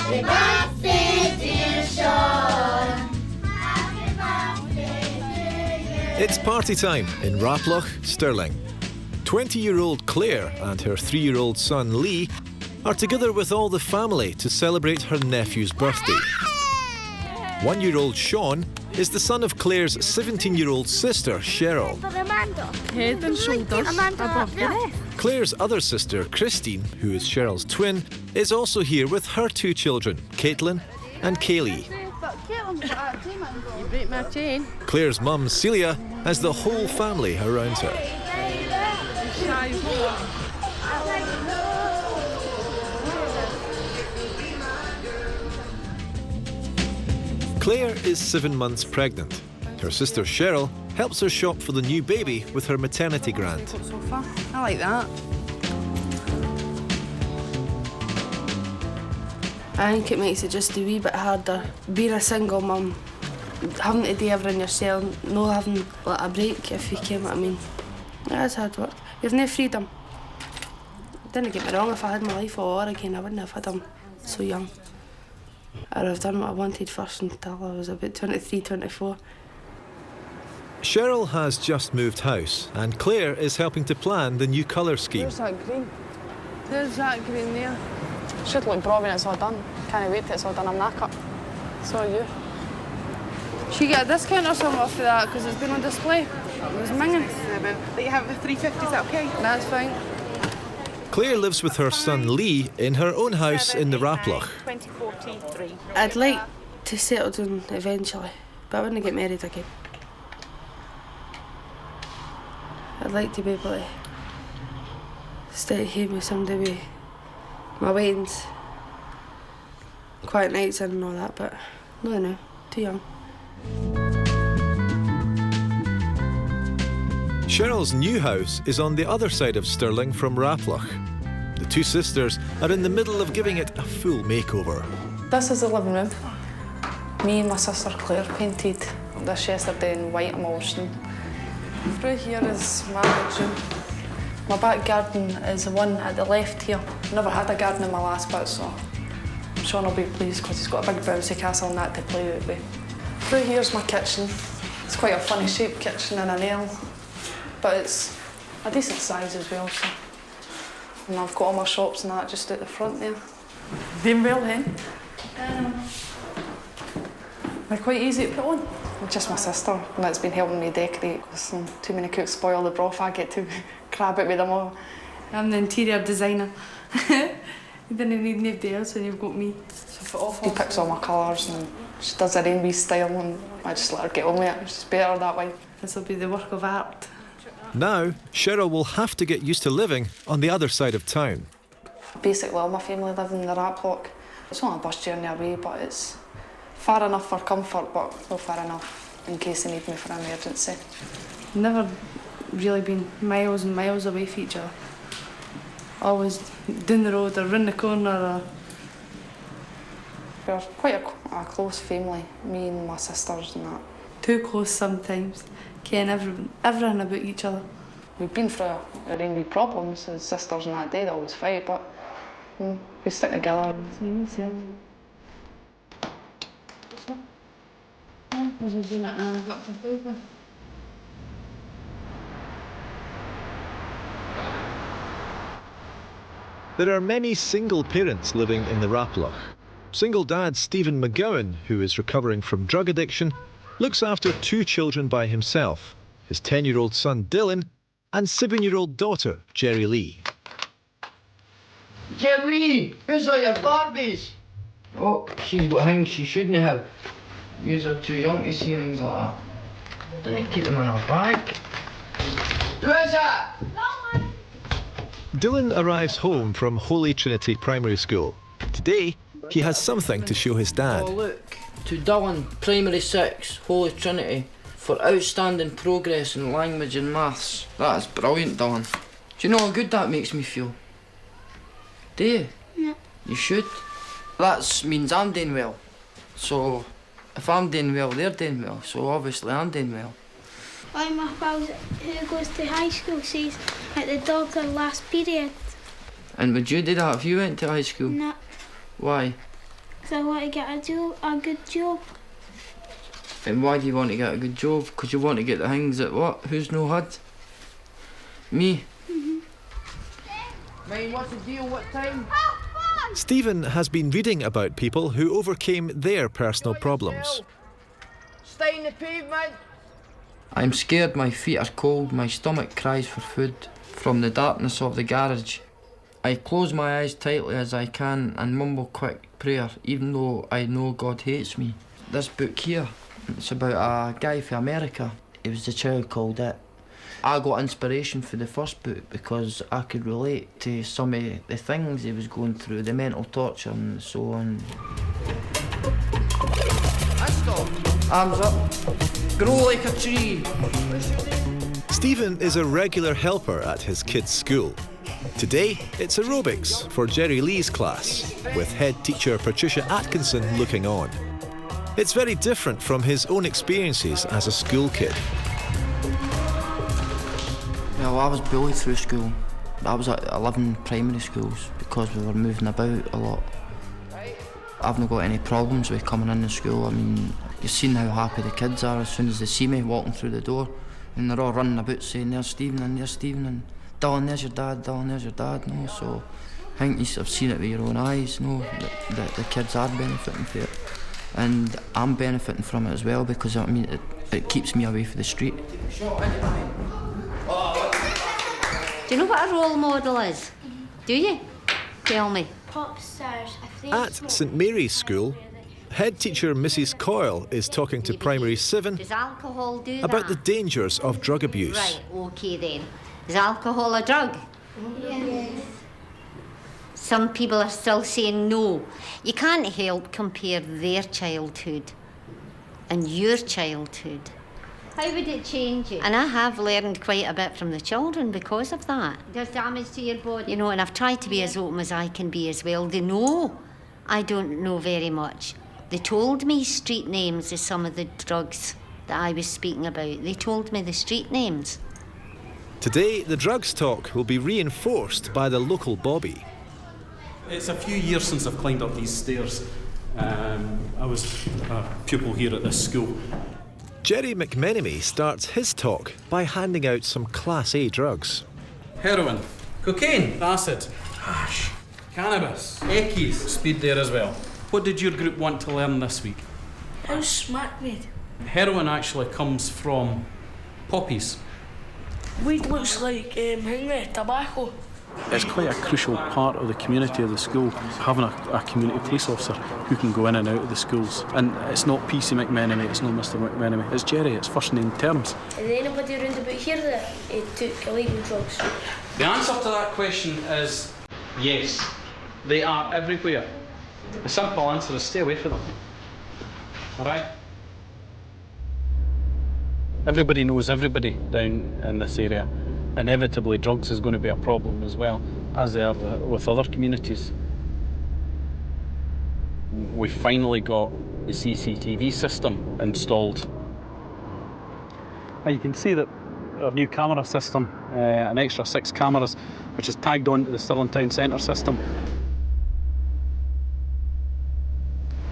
Happy birthday, dear Sean. Happy birthday to you. It's party time in Raploch, Stirling. 20-year-old Claire and her 3-year-old son Lee are together with all the family to celebrate her nephew's birthday. 1-year-old Sean is the son of Claire's 17-year-old sister Cheryl. Head and shoulders above the neck. Claire's other sister Christine, who is Cheryl's twin, is also here with her 2 children, Caitlin and Kaylee. You break my chain. Claire's mum Celia has the whole family around her. Claire is 7 months pregnant. Her sister Cheryl helps her shop for the new baby with her maternity grant. Sofa. I like that. I think it makes it just a wee bit harder. Being a single mum, having to do everything yourself, not having like, a break, if you care what I mean. Yeah, it's hard work. You've no freedom. Don't get me wrong, if I had my life all over again, I wouldn't have had them so young. I'd have done what I wanted first until I was about 23, 24. Cheryl has just moved house and Claire is helping to plan the new colour scheme. There's that green. There's that green there. Should look bra when it's all done. Can't wait till it's all done. I'm knackered. So are you. Should you get a discount or something off of that because it's been on display? It was minging. But you have the 350, is that okay? That's fine. Claire lives with her son Lee in her own house in the Raploch. 2043. I'd like to settle down eventually, but I wouldn't get married again. I'd like to be able to stay at home with somebody with my weddings, quiet nights and all that, but no, too young. Cheryl's new house is on the other side of Stirling from Raploch. The 2 sisters are in the middle of giving it a full makeover. This is the living room. Me and my sister Claire painted this yesterday in white emulsion. Through here is my bedroom. My back garden is the one at the left here. Never had a garden in my last bit, so Sean will be pleased because he's got a big bouncy castle and that to play with. Through here's my kitchen. It's quite a funny shaped kitchen in an L, but it's a decent size as well. So. And I've got all my shops and that just at the front there. Doing well, hen? They're quite easy to put on. Just my sister, and that's been helping me decorate. Because too many cooks spoil the broth, I get to crab it with them all. I'm the interior designer. You didn't need anybody else when you've got me. She picks all my colours and she does her own wee style and I just let her get on with it. It's better that way. This will be the work of art. Now, Cheryl will have to get used to living on the other side of town. Basically, all my family live in the Raploch. It's not a bus journey away, but it's far enough for comfort, but not far enough in case they need me for an emergency. Never really been miles and miles away from each other. Always down the road or round the corner. Or... We're quite a close family, me and my sisters and that. Too close sometimes, ken everything about each other. We've been through our own wee problems as sisters and that day, they always fight, but we stick together. There are many single parents living in the Raploch. Single dad Stephen McGowan, who is recovering from drug addiction, looks after 2 children by himself, his 10-year-old son Dylan and 7-year-old daughter Jerry Lee. Jerry, where's all your Barbies? Oh, she's got things she shouldn't have. You're too young to see things like that. Don't keep them in her bag. Who is that? Dylan arrives home from Holy Trinity Primary School. Today, he has something to show his dad. Oh, look. To Dylan, Primary 6, Holy Trinity, for outstanding progress in language and maths. That's brilliant, Dylan. Do you know how good that makes me feel? Do you? Yeah. You should. That means I'm doing well. So, if I'm doing well, they're doing well. So, obviously, I'm doing well. One of my pals who goes to high school says at the doctor last period. And would you do that if you went to high school? No, Why? Because I want to get a good job. And why do you want to get a good job? Because you want to get the things that what? Who's no had? Me? Mate, what's the deal? What time? Stephen has been reading about people who overcame their personal problems. Stay in the pavement. I'm scared, my feet are cold, my stomach cries for food. From the darkness of the garage, I close my eyes tightly as I can and mumble quick prayer, even though I know God hates me. This book here, it's about a guy from America. It was the child called It. I got inspiration for the first book because I could relate to some of the things he was going through, the mental torture and so on. Arms up. Grow like a tree. Stephen is a regular helper at his kids' school. Today, it's aerobics for Jerry Lee's class, with head teacher Patricia Atkinson looking on. It's very different from his own experiences as a school kid. Well, I was bullied through school. I was at 11 primary schools because we were moving about a lot. I've not got any problems with coming in the school. I mean, you've seen how happy the kids are as soon as they see me walking through the door. And they're all running about saying, there's Stephen and there's Stephen and Dylan, there's your dad, Dylan, there's your dad. No, so I think you have seen it with your own eyes, no, that the kids are benefiting from it. And I'm benefiting from it as well because I mean, it keeps me away from the street. Do you know what a role model is? Do you? Tell me. Pop stars. At St Mary's School, head teacher Mrs Coyle is talking to Primary 7 Does alcohol do about that? the dangers of drug abuse. Right, okay then. Is alcohol a drug? Yes. Some people are still saying no. You can't help compare their childhood and your childhood. How would it change you? And I have learned quite a bit from the children because of that. Does damage to your body? You know, and I've tried to be as open as I can be as well. They know I don't know very much. They told me street names of some of the drugs that I was speaking about. They told me the street names. Today, the drugs talk will be reinforced by the local Bobby. It's a few years since I've climbed up these stairs. I was a pupil here at this school. Jerry McMenemy starts his talk by handing out some Class A drugs. Heroin, cocaine, acid, hash, cannabis, eckies, speed there as well. What did your group want to learn this week? How smack weed? Heroin actually comes from poppies. Weed looks like tobacco. It's quite a crucial part of the community of the school, having a community police officer who can go in and out of the schools. And it's not PC McMenemy, it's not Mr McMenemy, it's Jerry, it's first name terms. Is there anybody around about here that took illegal drugs? The answer to that question is yes. They are everywhere. The simple answer is stay away from them. Alright? Everybody knows everybody down in this area. Inevitably, drugs is going to be a problem as well, as they are with other communities. We finally got the CCTV system installed. Now you can see that our new camera system, an extra 6 cameras, which is tagged onto the Stirling Town Centre system.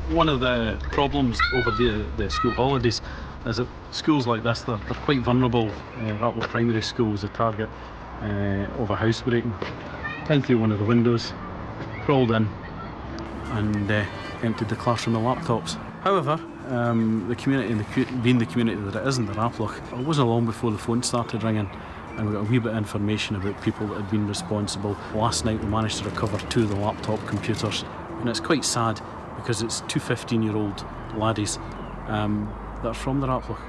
One of the problems over the school holidays is that schools like this, they're quite vulnerable. Raploch Primary School was a target of a housebreaking. Came through one of the windows, crawled in and emptied the classroom of laptops. However, the community, being the community that it is in the Raploch, it wasn't long before the phone started ringing and we got a wee bit of information about people that had been responsible. Last night we managed to recover 2 of the laptop computers, and it's quite sad because it's 2 15-year-old laddies that are from the Raploch.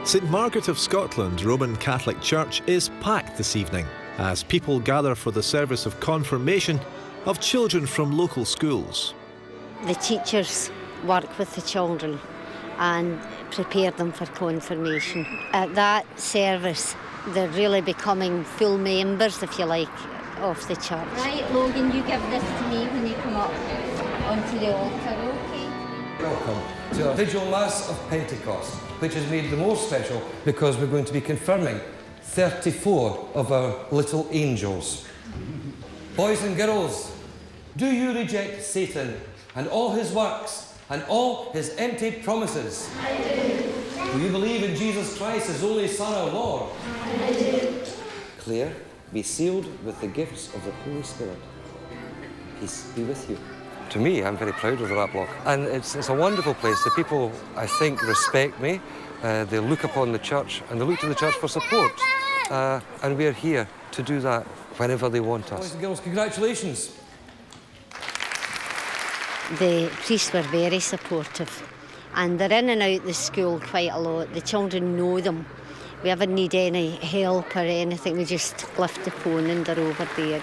St Margaret of Scotland Roman Catholic Church is packed this evening as people gather for the service of confirmation of children from local schools. The teachers work with the children and prepare them for confirmation. At that service, they're really becoming full members, if you like, of the church. Right, Logan, you give this to me when you come up onto the altar, okay? Welcome to our Vigil Mass of Pentecost, which is made the more special because we're going to be confirming 34 of our little angels. Boys and girls, Do you reject Satan and all his works and all his empty promises? I do. Do you believe in Jesus Christ, his only Son, our Lord? I do. Claire, be sealed with the gifts of the Holy Spirit. Peace be with you. To me, I'm very proud of the Raploch. And it's a wonderful place. The people, I think, respect me. They look upon the church and they look to the church for support. And we're here to do that whenever they want us. Boys and girls, congratulations. The priests were very supportive and they're in and out the school quite a lot. The children know them. If we ever need any help or anything, we just lift the phone and they're over there.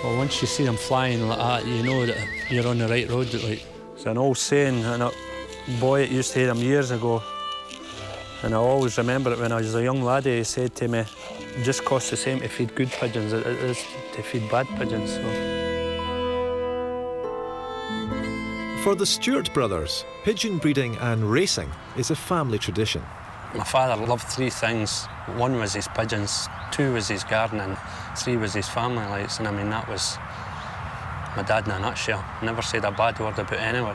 Well, once you see them flying like that, you know that you're on the right road. Like, it's an old saying, and a boy that used to hear them years ago, and I always remember it when I was a young laddie. He said to me, "It just costs the same to feed good pigeons as it is to feed bad pigeons." So. For the Stewart brothers, pigeon breeding and racing is a family tradition. My father loved three things. One was his pigeons, two was his garden, and three was his family lights. And I mean, that was my dad in a nutshell. Never said a bad word about anyone.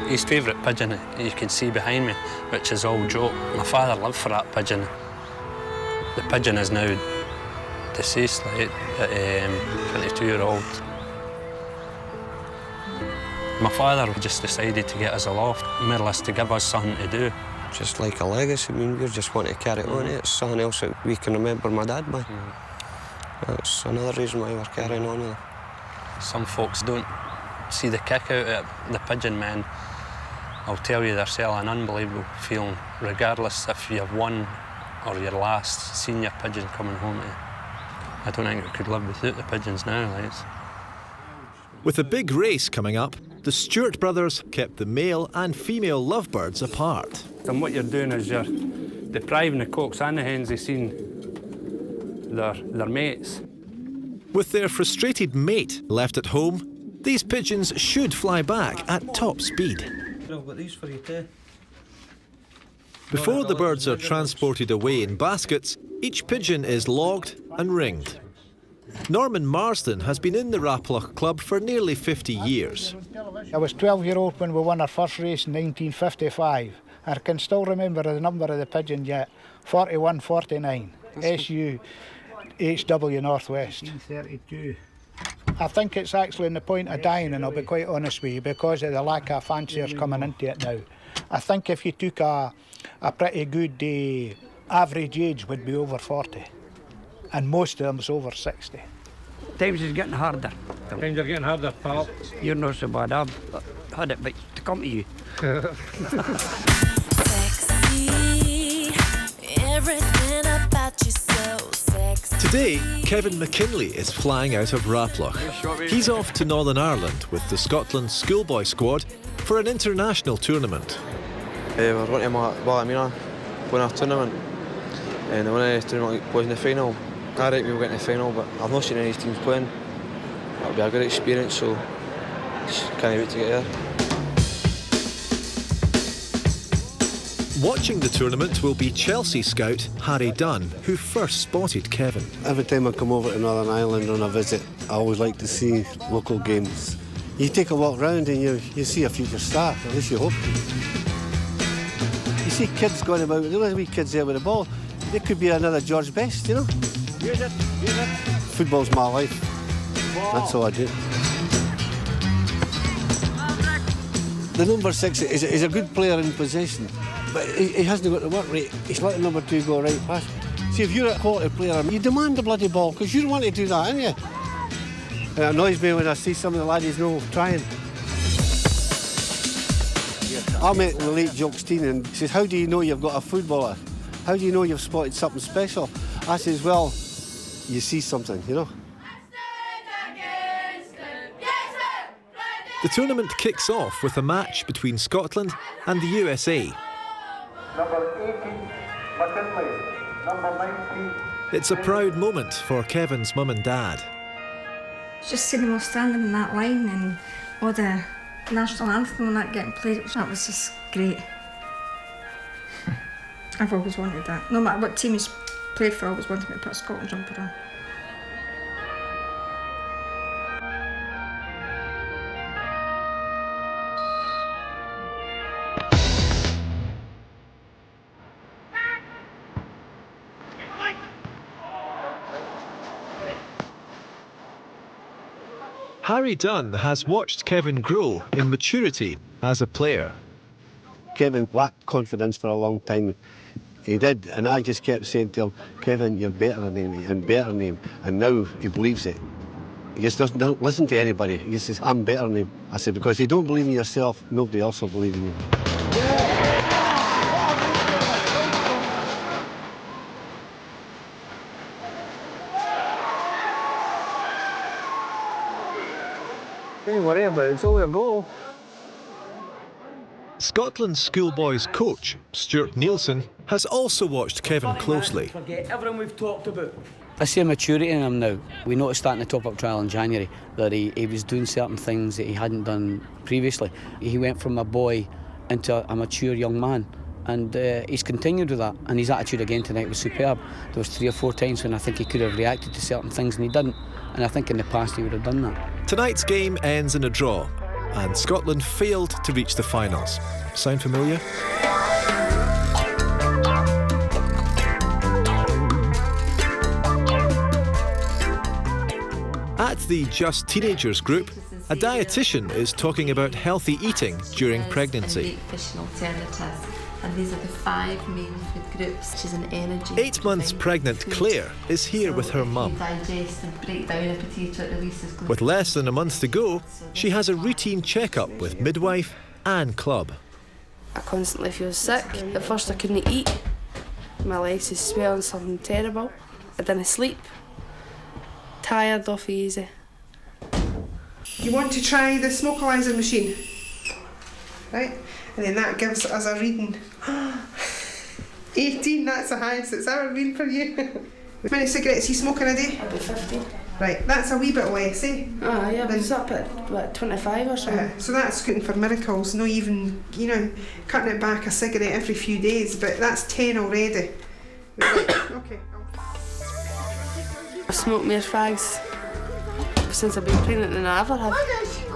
His favourite pigeon, you can see behind me, which is all joke. My father lived for that pigeon. The pigeon is now deceased, like, at 22-year-old. My father just decided to get us a loft, more or less to give us something to do. Just like a legacy. I mean, we just want to carry on. It's something else that we can remember my dad by. That's another reason why we're carrying on with it. Some folks don't see the kick out of it. The pigeon men, I'll tell you, they're selling an unbelievable feeling, regardless if you've won or your last, seeing your pigeon coming home to you. I don't think we could live without the pigeons now. Like. With a big race coming up, the Stewart brothers kept the male and female lovebirds apart. And what you're doing is you're depriving the cocks and the hens of seeing their mates. With their frustrated mate left at home, these pigeons should fly back at top speed. I've got these for you too. Before the birds are transported away in baskets, each pigeon is logged and ringed. Norman Marsden has been in the Raploch Club for nearly 50 years. I was 12-year-old when we won our first race in 1955. I can still remember the number of the pigeon yet, 4149, SU, HW Northwest. 32. I think it's actually in the point of dying, and I'll be quite honest with you, because of the lack of fanciers coming into it now. I think if you took a pretty good average age would be over 40. And most of them's over 60. Times is getting harder. Times are getting harder, pal. You're not so bad. I've had it but to come to you. Sexy, everything about you so sexy. Today, Kevin McKinley is flying out of Raploch. He's off to Northern Ireland with the Scotland schoolboy squad for an international tournament. We're going to Ballymena, going to a tournament. And the winner of the tournament was in the final. I reckon we'll get in the final, but I've not seen any of these teams playing. It'll be a good experience, so just can't wait to get there. Watching the tournament will be Chelsea scout Harry Dunn, who first spotted Kevin. Every time I come over to Northern Ireland on a visit, I always like to see local games. You take a walk round and you see a future star, at least you hope to. You see kids going about, those wee kids there with the ball, they could be another George Best, you know? Use it. Football's my life. That's all I do. The number 6 is a good player in possession, but he hasn't got the work rate. He's letting number 2 go right past. See, if you're a quality player, you demand the bloody ball, because you don't want to do that, don't you? And it annoys me when I see some of the laddies trying. I met the late Jock Steen and he says, "How do you know you've got a footballer? How do you know you've spotted something special?" I says, "Well, you see something, you know." The tournament kicks off with a match between Scotland and the USA. Number 18, McKinley. Number 19. It's a proud moment for Kevin's mum and dad. Just seeing them all standing in that line and all the national anthem and that getting played, that was just great. I've always wanted that. No matter what team he's played for, I always wanted me to put a Scotland jumper on. Harry Dunn has watched Kevin grow in maturity as a player. Kevin lacked confidence for a long time. He did, and I just kept saying to him, Kevin, you're better than him, and better than him. And now he believes it. He just doesn't listen to anybody. He says, I'm better than him. I said, because you don't believe in yourself, nobody else will believe in you. Don't worry about it, it's only a goal. Scotland's schoolboys coach, Stuart Nielsen, has also watched Kevin closely. Forget everything we've talked about. I see a maturity in him now. We noticed that in the top-up trial in January, that he was doing certain things that he hadn't done previously. He went from a boy into a mature young man, and he's continued with that, and his attitude again tonight was superb. There was 3 or 4 times when I think he could have reacted to certain things and he didn't, and I think in the past he would have done that. Tonight's game ends in a draw, and Scotland failed to reach the finals. Sound familiar? At the Just Teenagers group, a dietitian is talking about healthy eating during pregnancy. Fish and alternatives, and these are the 5 main food groups, which is an energy. 8 months pregnant Claire is here with her mum. Digest and break down a potato, it releases glucose. With less than a month to go, she has a routine checkup with midwife and club. I constantly feel sick. At first I couldn't eat. My legs is swelling something terrible. I didn't sleep. Tired off easy. You want to try the smoke-alyzer machine, right? And then that gives us a reading. 18, that's the highest it's ever been for you. How many cigarettes are you smoking a day? About 50. Right, that's a wee bit less, eh? Yeah, I was up at, what, 25 or something. So that's scooting for miracles, no even, cutting it back a cigarette every few days, but that's 10 already. Okay. I've smoked more fags since I've been pregnant than I ever have.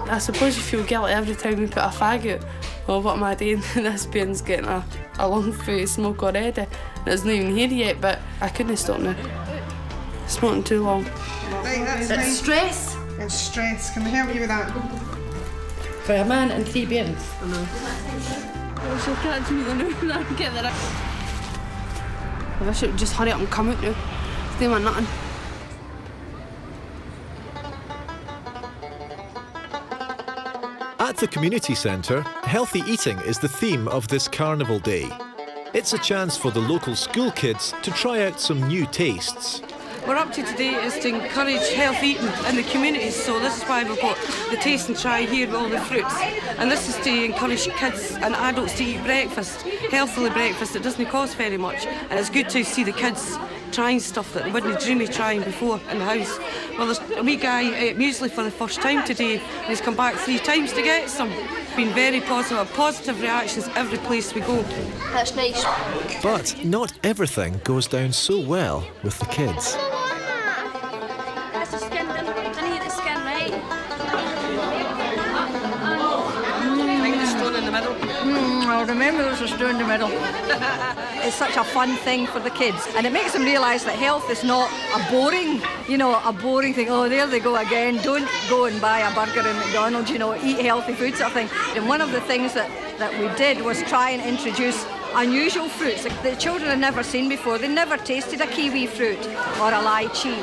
I suppose you feel guilty every time we put a fag out. Well, what am I doing? This bairn's getting a lungful of smoke already. And it's not even here yet, but I couldn't stop now. Smoking too long. Right, that's It's stress. It's stress. Can we help you with that? For a man and 3 bairns. I know. Oh, she'll catch me then. I'll get there. I wish it would just hurry up and come out now. It's doing nothing. At the community centre, healthy eating is the theme of this carnival day. It's a chance for the local school kids to try out some new tastes. We're up to today is to encourage healthy eating in the communities, so this is why we've got the taste and try here with all the fruits. And this is to encourage kids and adults to eat breakfast, healthily breakfast. It doesn't cost very much, and it's good to see the kids trying stuff that they wouldn't dream of trying before in the house. Well, there's a wee guy ate muesli for the first time today, and he's come back 3 times to get some. Been very positive reactions every place we go. That's nice. But not everything goes down so well with the kids. That's the skin, I need the skin, right? Bring the stone in the middle. I remember there's a stone in the middle. It's such a fun thing for the kids, and it makes them realise that health is not a boring thing. Oh, there they go again. Don't go and buy a burger in McDonald's, eat healthy food sort of thing. And one of the things that we did was try and introduce unusual fruits that the children had never seen before. They never tasted a kiwi fruit or a lychee.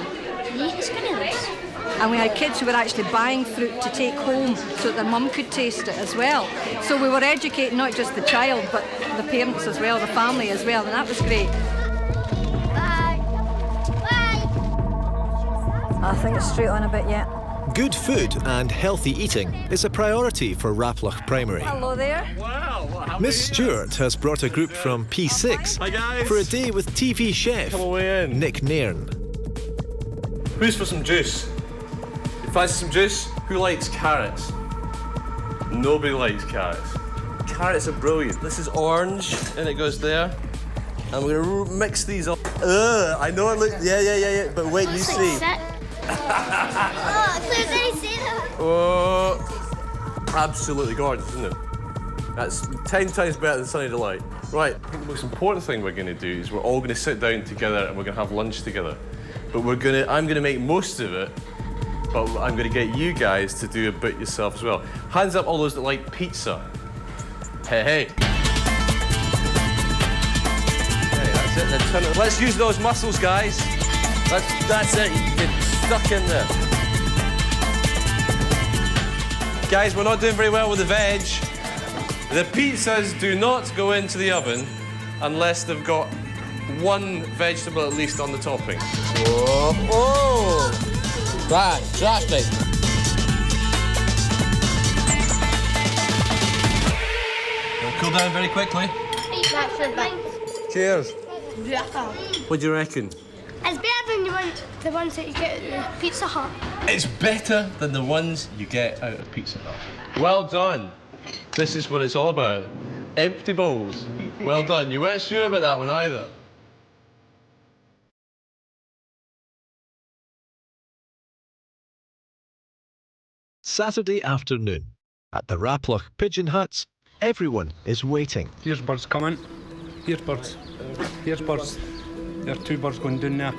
And we had kids who were actually buying fruit to take home so that their mum could taste it as well. So we were educating not just the child, but the parents as well, the family as well, and that was great. Bye. I think it's straight on a bit yet. Good food and healthy eating is a priority for Raploch Primary. Hello there. Miss Stewart has brought a group from P6 for a day with TV chef Nick Nairn. Who's for some juice? You fancy some juice? Who likes carrots? Nobody likes carrots. Carrots are brilliant. This is orange, and it goes there. And we're going to mix these up. I know it looks... Yeah, but wait, you see. Oh, absolutely gorgeous, isn't it? That's 10 times better than Sunny Delight. Right, I think the most important thing we're going to do is we're all going to sit down together and we're going to have lunch together. But I'm going to make most of it, but I'm going to get you guys to do a bit yourself as well. Hands up all those that like pizza. Hey. That's it, then turn it. Let's use those muscles, guys. That's it, get stuck in there. Guys, we're not doing very well with the veg. The pizzas do not go into the oven unless they've got one vegetable at least on the topping. Whoa. Right, trash day. It'll cool down very quickly. Cheers. What do you reckon? It's better than the ones that you get at the Pizza Hut. It's better than the ones you get out of Pizza Hut. Well done. This is what it's all about. Empty bowls. Well done. You weren't sure about that one either. Saturday afternoon. At the Raploch Pigeon Huts, everyone is waiting. Here's birds coming. Here's birds. Here's birds. There are 2 birds going down there.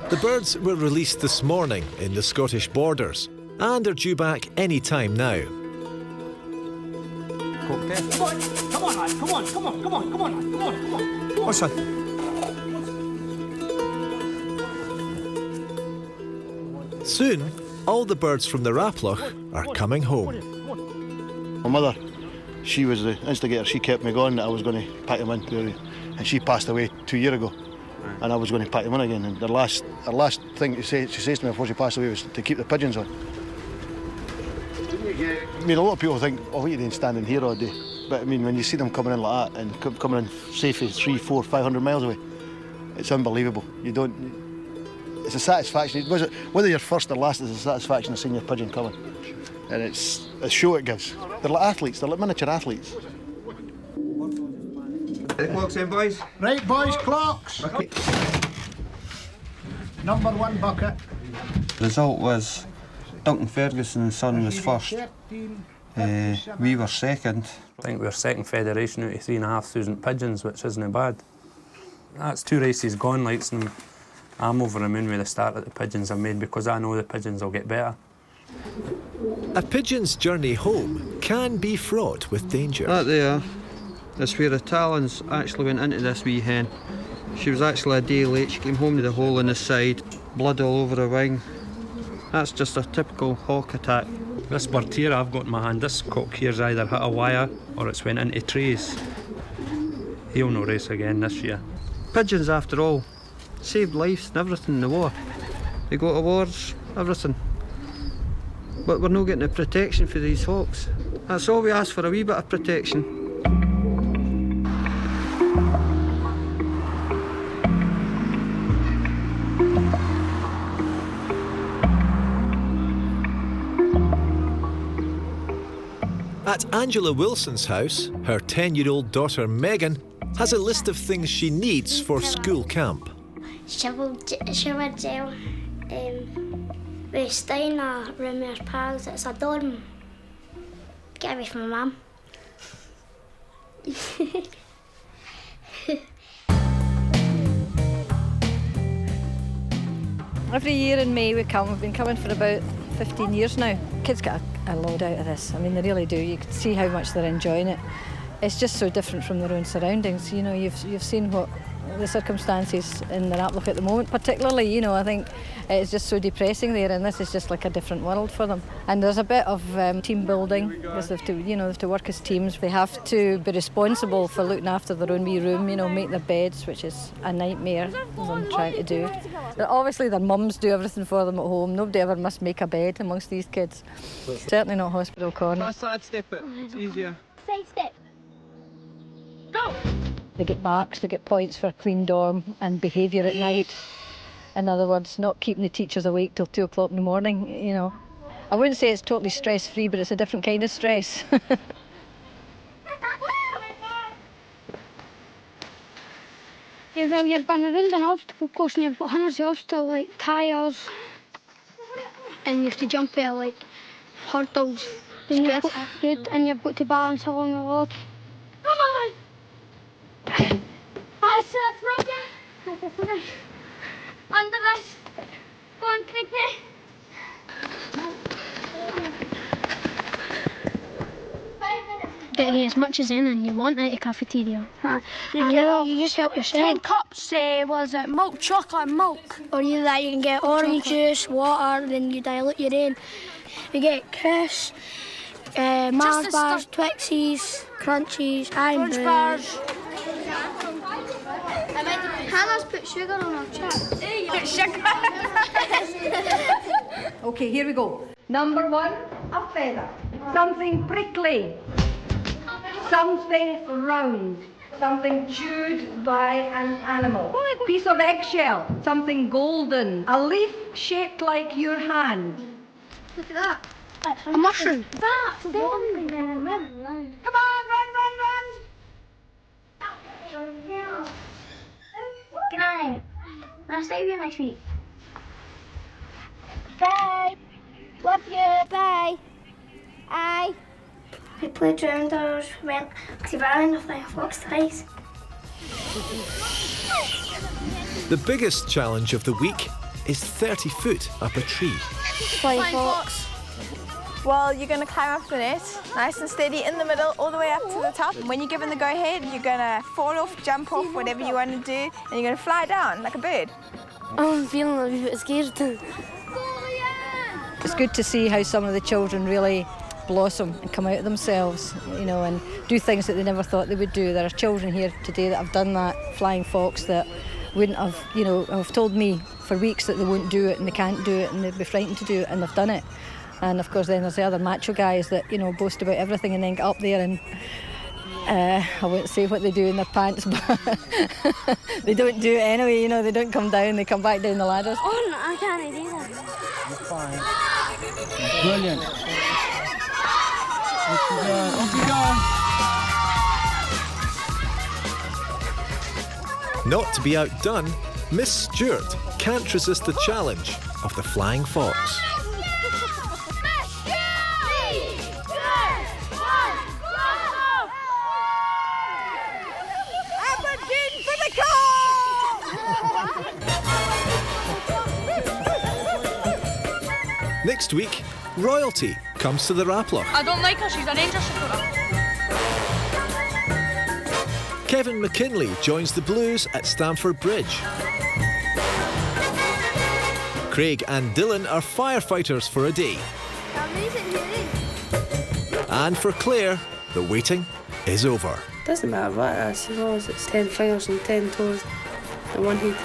The birds were released this morning in the Scottish borders and are due back any time now. Okay. Come on, lad. Come on. What's that? Soon, all the birds from the Raploch are coming home. My mother, she was the instigator. She kept me going that I was going to pack them in, and she passed away 2 years ago, and I was going to pack them in again. And her last thing she says to me before she passed away was to keep the pigeons on. I mean, a lot of people think, oh, what are you doing standing here all day? But I mean, when you see them coming in like that and coming in safely 300, 400, 500 miles away, it's unbelievable. It's a satisfaction. Whether you're first or last, it's a satisfaction of seeing your pigeon coming. And it's a show it gives. They're like athletes, they're like miniature athletes. The clocks in, boys. Right, boys, clocks. Okay. Number 1 bucket. The result was Duncan Ferguson's son was first. We were second. I think we were second federation out of 3,500 pigeons, which isn't bad. That's 2 races gone, like, and I'm over the moon with the start that the pigeons have made because I know the pigeons will get better. A pigeon's journey home can be fraught with danger. That there is where the talons actually went into this wee hen. She was actually a day late. She came home to the hole in the side, blood all over her wing. That's just a typical hawk attack. This bird here I've got in my hand, this cock here's either hit a wire or it's went into trays. He'll no race again this year. Pigeons, after all, saved lives and everything in the war. They got awards, everything. But we're not getting the protection for these hawks. That's all we ask for, a wee bit of protection. At Angela Wilson's house, her 10-year-old daughter Megan has a list of things she needs for school camp. Shower gel, we stay in a room with our pals, it's a dorm. Get away from my mum. Every year in May we come. We've been coming for about 15 years now. Kids get a load out of this. I mean, they really do. You can see how much they're enjoying it. It's just so different from their own surroundings. You know, you've seen what the circumstances in the Raploch at the moment, particularly, you know, I think it's just so depressing there, and this is just like a different world for them. And there's a bit of team building, because they have to work as teams. They have to be responsible for looking after their own wee room, you know, make their beds, which is a nightmare, as I'm trying to do. But obviously their mums do everything for them at home. Nobody ever must make a bed amongst these kids. Certainly not hospital corner. Side step it, it's easier. Side step. Go! They get marks, they get points for clean dorm and behaviour at night. In other words, not keeping the teachers awake till 2 o'clock in the morning, you know. I wouldn't say it's totally stress-free, but it's a different kind of stress. You've been around an obstacle course and you've got hundreds of obstacles like tyres, and you have to jump at like hurdles. And you've got to balance along the road. Come on! That's it, under this. Go and take it. Getting as much as anything you want out of the cafeteria. You just help yourself. 10 cups, was it milk, chocolate and milk? Or either that you can get orange juice, water, then you dilute your own. You get crisps, Mars bars, Twixies, Crunchies, Iron bars. Hannah's put sugar on her chips. Put sugar. Okay, here we go. Number 1, a feather. Something prickly. Something round. Something chewed by an animal. A piece of eggshell. Something golden. A leaf shaped like your hand. Look at that. A mushroom. That's the one. Come on, run. Good night. Now stay with my feet. Bye. Love you. Bye. Bye. We played rounders, went to Valley and the Flying Fox twice. The biggest challenge of the week is 30 foot up a tree. Flying Fox. Well, you're going to climb up in it, nice and steady in the middle, all the way up to the top. And when you're given the go-ahead, you're going to fall off, jump off, whatever you want to do, and you're going to fly down like a bird. I'm feeling a bit scared. It's good to see how some of the children really blossom and come out of themselves, you know, and do things that they never thought they would do. There are children here today that have done that flying fox that wouldn't have, you know, have told me for weeks that they won't do it and they can't do it and they'd be frightened to do it, and they've done it. And of course then there's the other macho guys that, you know, boast about everything and then get up there and I won't say what they do in their pants, but they don't do it anyway, you know, they don't come down, they come back down the ladders. Oh, no, I can't do that. You're fine. Brilliant. Off you go, off you go. Not to be outdone, Miss Stewart can't resist the challenge of the flying fox. Next week, royalty comes to the Raploch. I don't like her, she's an angel supporter. Kevin McKinley joins the Blues at Stamford Bridge. Craig and Dylan are firefighters for a day. And for Claire, the waiting is over. Doesn't matter what, I suppose it's 10 fingers and 10 toes and one head.